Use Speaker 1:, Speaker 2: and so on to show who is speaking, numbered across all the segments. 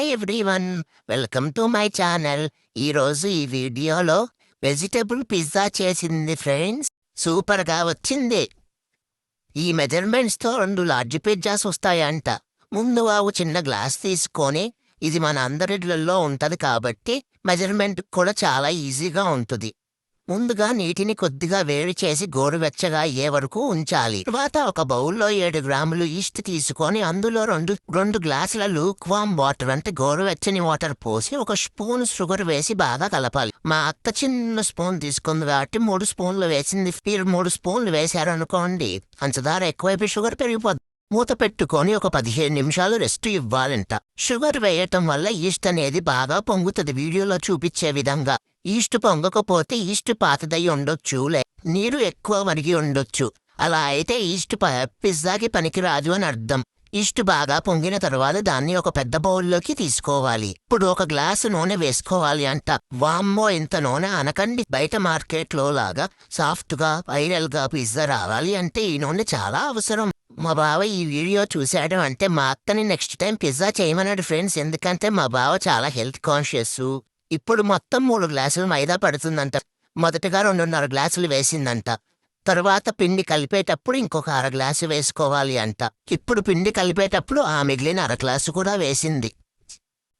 Speaker 1: Hi everyone, welcome to my channel. ఈరోజు ఈ వీడియోలో వెజిటబుల్ పిజ్జా చేసింది ఫ్రెండ్స్. సూపర్గా వచ్చింది. ఈ మెజర్మెంట్స్తో 2 లార్జ్ పిజ్జాస్ వస్తాయంట. ముందు చిన్న గ్లాస్ తీసుకొని, ఇది మన అందరిలో ఉంటది కాబట్టి మెజర్మెంట్ కూడా చాలా ఈజీగా ఉంటుంది. ముందుగా నీటిని కొద్దిగా వేడి చేసి గోరువెచ్చగా అయ్యే వరకు ఉంచాలి. తర్వాత ఒక బౌల్లో 7 గ్రాములు ఈస్ట్ తీసుకొని అందులో రెండు గ్లాసుల లూక్వామ్ వాటర్ అంటే గోరువెచ్చని వాటర్ పోసి 1 స్పూన్ షుగర్ వేసి బాగా కలపాలి. మా అత్త చిన్న స్పూన్ తీసుకుంది కాబట్టి 3 స్పూన్లు వేసింది. మీరు 3 స్పూన్లు వేశారనుకోండి, పంచదార ఎక్కువైపోయి షుగర్ పెరిగిపోద్ది. మూత పెట్టుకొని ఒక 15 నిమిషాలు రెస్ట్ ఇవ్వాలంట. షుగర్ వేయటం వల్ల ఈస్ట్ అనేది బాగా పొంగుతుంది వీడియోలో చూపించే విధంగా. ఈస్ట్ పొంగకపోతే ఈస్ట్ పాతదై ఉండొచ్చు, నీరు ఎక్కువ మరిగి ఉండొచ్చు. అలా అయితే ఈస్ట్ పిజ్జాకి పనికిరాదు అని అర్థం. ఈస్ట్ బాగా పొంగిన తర్వాత దాన్ని ఒక పెద్ద బౌల్లోకి తీసుకోవాలి. ఇప్పుడు 1 గ్లాసు నూనె వేసుకోవాలి అంట. వామ్మో, ఇంత నూనె అనకండి. బయట మార్కెట్లో లాగా సాఫ్ట్గా వైరల్గా పిజ్జా రావాలి అంటే ఈ నూనె చాలా అవసరం. మా బావ ఈ వీడియో చూశాడు అంటే మా అత్తని నెక్స్ట్ టైం పిజ్జా చేయమన్నాడు ఫ్రెండ్స్. ఎందుకంటే మా బావ చాలా హెల్త్ కాన్షియస్. ఇప్పుడు మొత్తం 3 గ్లాసులు మైదా పడుతుందంట. మొదటగా 2.5 గ్లాసులు వేసిందంట. తరువాత పిండి కలిపేటప్పుడు ఇంకొక 1/2 గ్లాసు వేసుకోవాలి అంట. ఇప్పుడు పిండి కలిపేటప్పుడు ఆ మిగిలిన 1/2 గ్లాసు కూడా వేసింది.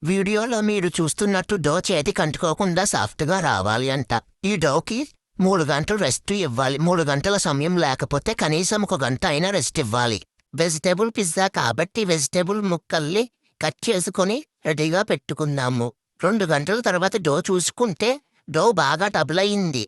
Speaker 1: వీడియోలో మీరు చూస్తున్నట్టు డో చేతికి అంటుకోకుండా సాఫ్ట్గా రావాలి అంట. ఈ డోకి 3 గంటలు రెస్ట్ ఇవ్వాలి. 3 గంటల సమయం లేకపోతే కనీసం 1 గంట అయినా రెస్ట్ ఇవ్వాలి. వెజిటేబుల్ పిజ్జా కాబట్టి వెజిటేబుల్ ముక్కల్ని కట్ చేసుకొని రెడీగా పెట్టుకుందాము. 2 గంటల తర్వాత డో చూసుకుంటే డో బాగా టబులయింది.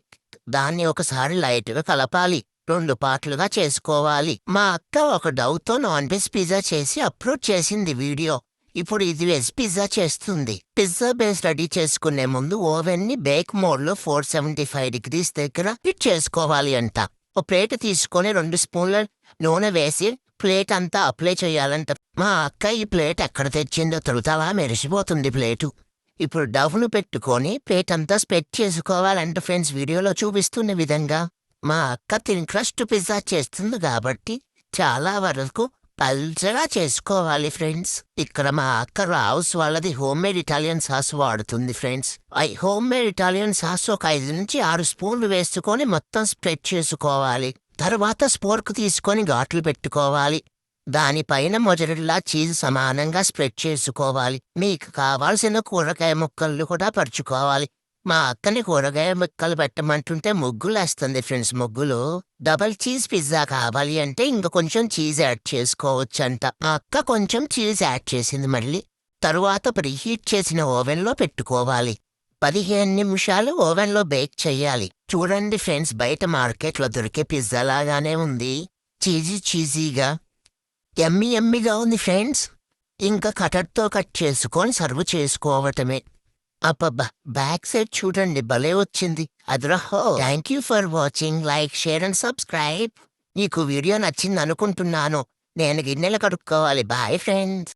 Speaker 1: దాన్ని ఒకసారి లైట్గా కలపాలి. 2 పార్ట్లుగా చేసుకోవాలి. మా అక్క ఒక డౌతో నాన్ వెజ్ పిజ్జా చేసి అప్లోడ్ చేసింది వీడియో. ఇప్పుడు ఇది వెజ్ పిజ్జా చేస్తుంది. పిజ్జా బేస్ రెడీ చేసుకునే ముందు ఓవెన్ని బేక్ మోడ్లో 475 degrees దగ్గర హీట్ చేసుకోవాలి అంట. ఒక ప్లేట్ తీసుకొని 2 స్పూన్ల నూనె వేసి ప్లేట్ అంతా అప్లై చేయాలంట. మా అక్క ఈ ప్లేట్ ఎక్కడ తెచ్చిందో తొలుతలా మెరిసిపోతుంది ప్లేటు. ఇప్పుడు డవ్ను పెట్టుకొని ప్లేట్ అంతా స్ప్రెడ్ చేసుకోవాలంట ఫ్రెండ్స్. వీడియోలో చూపిస్తున్న విధంగా మా అక్క తిన్ క్రస్ట్ పిజ్జా చేస్తుంది కాబట్టి చాలా వరకు పల్చగా చేసుకోవాలి ఫ్రెండ్స్. ఇక్కడ మా అక్క రావుస్ వాళ్ళది హోమ్మేడ్ ఇటాలియన్ సాస్ వాడుతుంది ఫ్రెండ్స్. హోమ్మేడ్ ఇటాలియన్ సాస్ ఒక 5 నుంచి 6 స్పూన్లు వేసుకొని మొత్తం స్ప్రెడ్ చేసుకోవాలి. తర్వాత స్పోర్క్ తీసుకొని ఘాట్లు పెట్టుకోవాలి. దానిపైన మొజరెల్లా చీజ్ సమానంగా స్ప్రెడ్ చేసుకోవాలి. మీకు కావాల్సిన కూరగాయ ముక్కలు కూడా పరుచుకోవాలి. మా అక్కని కూరగాయ ముక్కలు పెట్టమంటుంటే ముగ్గులేస్తుంది ఫ్రెండ్స్. ముగ్గులు డబల్ చీజ్ పిజ్జా కావాలి అంటే ఇంక కొంచెం చీజ్ యాడ్ చేసుకోవచ్చంట. మా అక్క కొంచెం చీజ్ యాడ్ చేసింది మళ్ళీ. తరువాత ప్రీహీట్ చేసిన ఓవెన్లో పెట్టుకోవాలి. 15 నిమిషాలు ఓవెన్లో బేక్ చెయ్యాలి. చూడండి ఫ్రెండ్స్, బయట మార్కెట్లో దొరికే పిజ్జా లాగానే ఉంది. చీజీగా ఎమ్మిగా ఉంది ఫ్రెండ్స్. ఇంకా కటర్తో కట్ చేసుకొని సర్వ్ చేసుకోవటమే. అబ్బబ్బా, బ్యాక్ సైడ్ చూడండి భలే వచ్చింది. అద్రహో. Thank you for watching. Like, share and subscribe. నీకు వీడియో నచ్చింది అనుకుంటున్నాను. నేను గిన్నెలు కడుక్కోవాలి. Bye friends.